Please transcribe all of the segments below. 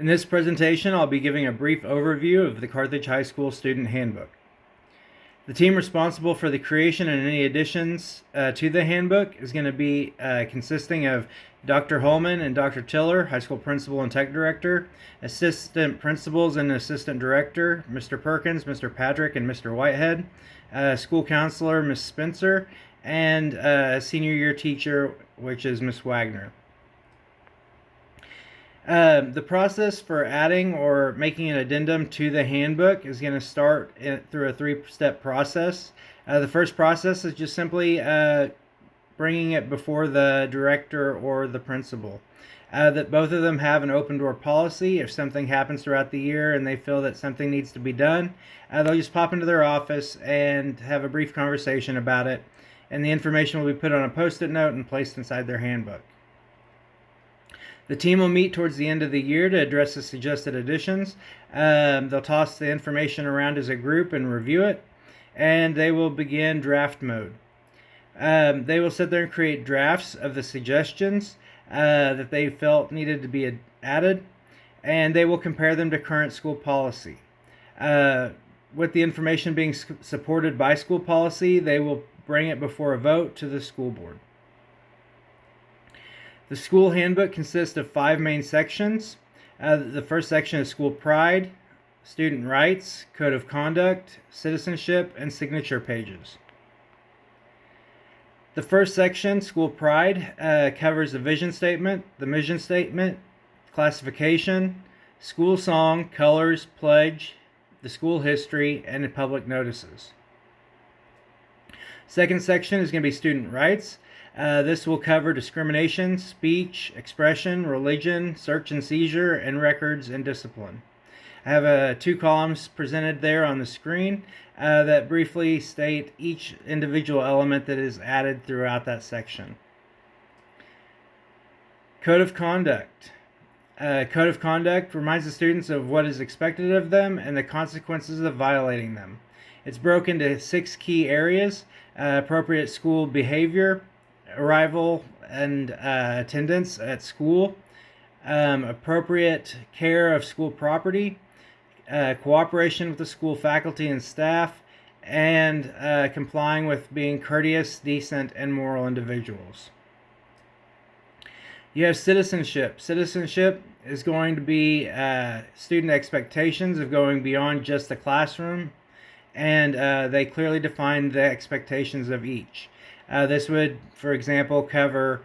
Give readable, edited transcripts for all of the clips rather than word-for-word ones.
In this presentation, I'll be giving a brief overview of the Carthage High School Student Handbook. The team responsible for the creation and any additions to the handbook is going to be consisting of Dr. Holman and Dr. Tiller, high school principal and tech director, assistant principals and assistant director, Mr. Perkins, Mr. Patrick, and Mr. Whitehead, school counselor, Ms. Spencer, and senior year teacher, which is Ms. Wagner. The process for adding or making an addendum to the handbook is going to start through a three-step process. The first process is just simply bringing it before the director or the principal. That both of them have an open door policy. If something happens throughout the year and they feel that something needs to be done, they'll just pop into their office and have a brief conversation about it, and the information will be put on a post-it note and placed inside their handbook. The team will meet towards the end of the year to address the suggested additions. They'll toss the information around as a group and review it, and they will begin draft mode. They will sit there and create drafts of the suggestions that they felt needed to be added, and they will compare them to current school policy. With the information being supported by school policy, they will bring it before a vote to the school board. The school handbook consists of 5 main sections. The first section is school pride, student rights, code of conduct, citizenship, and signature pages. The first section, school pride, covers the vision statement, the mission statement, classification, school song, colors, pledge, the school history, and the public notices. Second section is going to be student rights. This will cover discrimination, speech, expression, religion, search and seizure, and records and discipline. I have 2 columns presented there on the screen that briefly state each individual element that is added throughout that section. Code of conduct. Code of conduct reminds the students of what is expected of them and the consequences of violating them. It's broken into 6 key areas: appropriate school behavior, arrival and attendance at school, appropriate care of school property, cooperation with the school faculty and staff, and complying with being courteous, decent, and moral individuals. You have citizenship. Citizenship is going to be student expectations of going beyond just the classroom, and they clearly define the expectations of each. This would, for example, cover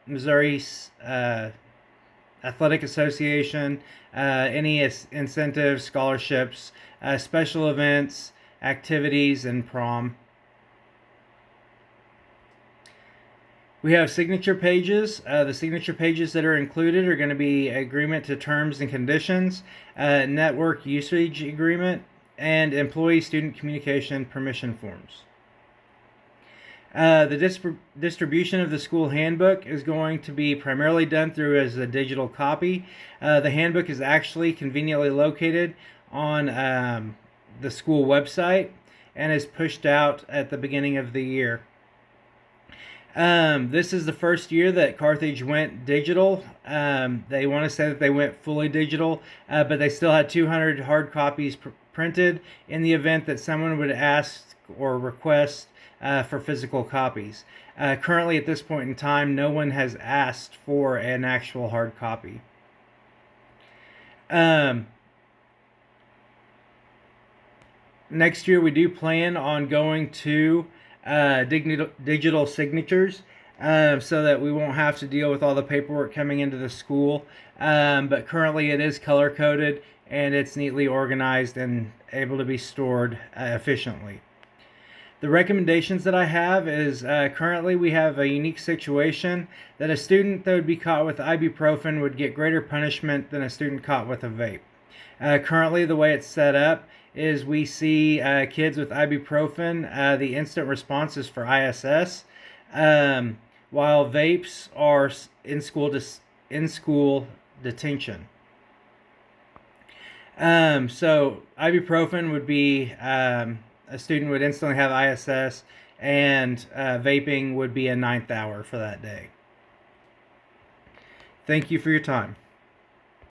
Missouri's Athletic Association, any incentives, scholarships, special events, activities, and prom. We have signature pages. The signature pages that are included are going to be agreement to terms and conditions, network usage agreement, and employee-student communication permission forms. The distribution of the school handbook is going to be primarily done through as a digital copy. The handbook is actually conveniently located on the school website and is pushed out at the beginning of the year. This is the first year that Carthage went digital. They want to say that they went fully digital, but they still had 200 hard copies printed in the event that someone would ask or request for physical copies. Currently, at this point in time, no one has asked for an actual hard copy. Next year, we do plan on going to digital signatures so that we won't have to deal with all the paperwork coming into the school. But currently, it is color-coded, and it's neatly organized and able to be stored efficiently. The recommendations that I have is currently we have a unique situation that a student that would be caught with ibuprofen would get greater punishment than a student caught with a vape. Currently, the way it's set up is we see kids with ibuprofen, the instant response is for ISS, while vapes are in school detention. So ibuprofen would be a student would instantly have ISS, and vaping would be a 9th hour for that day. Thank you for your time.